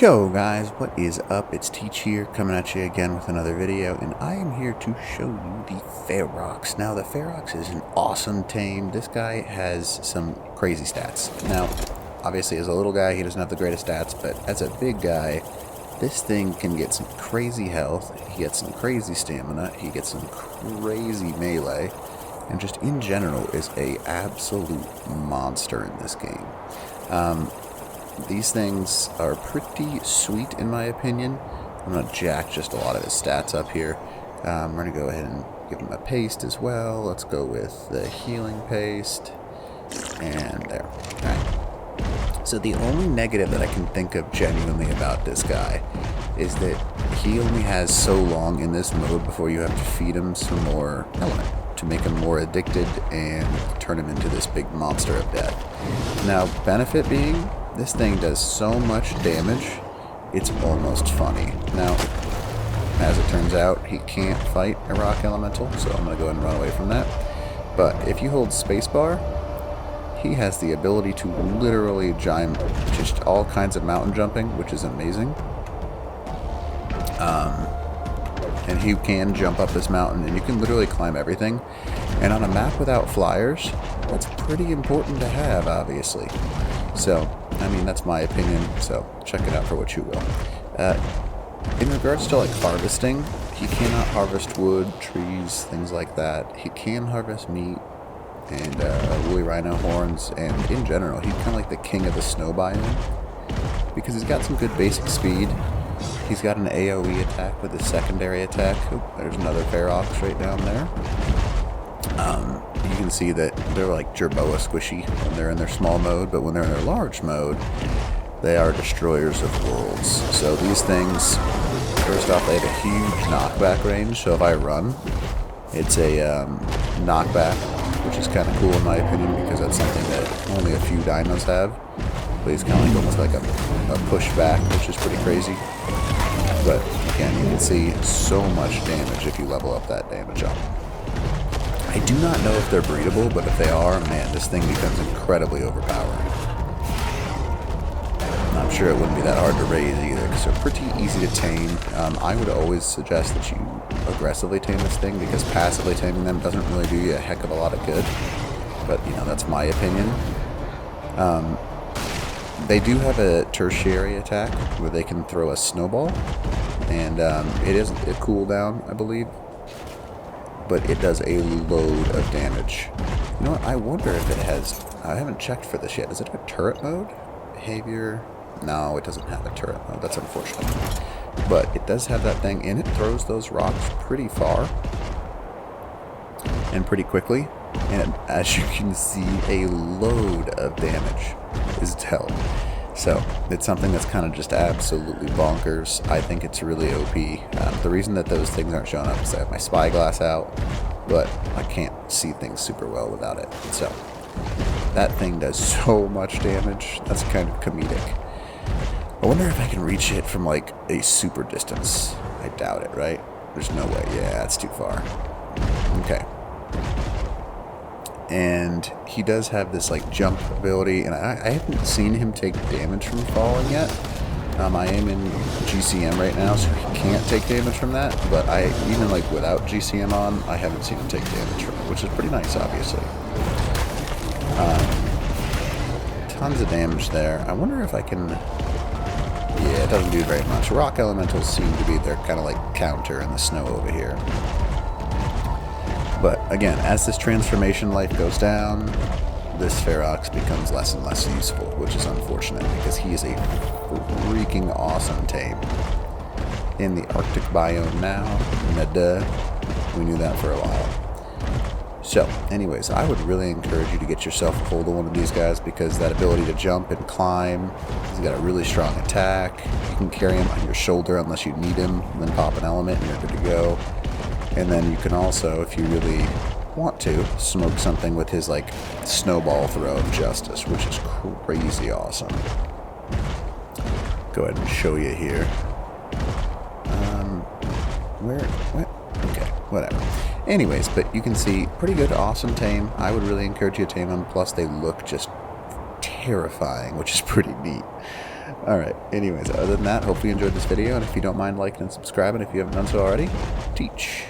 Yo guys, what is up? It's Teach here, coming at you again with another video, and I am here to show you the Ferox. Now, the Ferox is an awesome tame. This guy has some crazy stats. Now, obviously as a little guy, he doesn't have the greatest stats, but as a big guy, this thing can get some crazy health, he gets some crazy stamina, he gets some crazy melee, and just in general is a absolute monster in this game. These things are pretty sweet in my opinion. I'm going to jack just a lot of his stats up here. We're going to go ahead and give him a paste as well. Let's go with the healing paste. And there. Alright. So the only negative that I can think of genuinely about this guy is that he only has so long in this mode before you have to feed him some more element to make him more addicted and turn him into this big monster of death. Now, benefit being, this thing does so much damage, it's almost funny. Now, as it turns out, he can't fight a rock elemental, so I'm going to go ahead and run away from that. But if you hold spacebar, he has the ability to literally jump just all kinds of mountain jumping, which is amazing. And he can jump up this mountain, and you can literally climb everything. And on a map without flyers, that's pretty important to have, obviously. So, I mean, that's my opinion, so check it out for what you will. In regards to, like, harvesting, he cannot harvest wood, trees, things like that. He can harvest meat and woolly rhino horns, and in general, he's kind of like the king of the snow biome, because he's got some good basic speed. He's got an AoE attack with his secondary attack. Oop, there's another Ferox right down there. You can see that they're like Jerboa squishy when they're in their small mode, but when they're in their large mode, they are destroyers of worlds. So these things, first off, they have a huge knockback range, so if I run, it's a knockback, which is kind of cool in my opinion, because that's something that only a few dinos have. But he's kind of like almost like a pushback, which is pretty crazy. But again, you can see so much damage if you level up that damage up. I do not know if they're breedable, but if they are, man, this thing becomes incredibly overpowering. I'm sure it wouldn't be that hard to raise either, because they're pretty easy to tame. I would always suggest that you aggressively tame this thing, because passively taming them doesn't really do you a heck of a lot of good. But, you know, that's my opinion. They do have a tertiary attack where they can throw a snowball, and it is a cooldown, I believe, but it does a load of damage. You know what, I wonder if it has, I haven't checked for this yet, does it have a turret mode? Behavior? No, it doesn't have a turret mode, that's unfortunate. But it does have that thing, and it throws those rocks pretty far and pretty quickly, and as you can see, a load of damage is dealt. So it's something that's kind of just absolutely bonkers. I think it's really OP. The reason that those things aren't showing up is I have my spyglass out, but I can't see things super well without it. So that thing does so much damage. That's kind of comedic. I wonder if I can reach it from like a super distance. I doubt it, right? There's no way. Yeah, it's too far. Okay. And he does have this like jump ability, and I haven't seen him take damage from falling yet. I am in GCM right now, so he can't take damage from that, but even like without GCM on, I haven't seen him take damage from it, which is pretty nice, obviously. Tons of damage there. I wonder if I can... Yeah, it doesn't do very much. Rock elementals seem to be their kind of like counter in the snow over here. But again, as this transformation life goes down, this Ferox becomes less and less useful, which is unfortunate because he is a freaking awesome tame. In the Arctic biome now, we knew that for a while. So, anyways, I would really encourage you to get yourself a hold of one of these guys, because that ability to jump and climb, he's got a really strong attack. You can carry him on your shoulder unless you need him, and then pop an element and you're good to go. And then you can also, if you really want to, smoke something with his, like, snowball throw of justice, which is crazy awesome. Go ahead and show you here. What? Okay, whatever. Anyways, but you can see, pretty good, awesome tame. I would really encourage you to tame them, plus they look just terrifying, which is pretty neat. Alright, anyways, other than that, hopefully you enjoyed this video, and if you don't mind liking and subscribing if you haven't done so already, teach.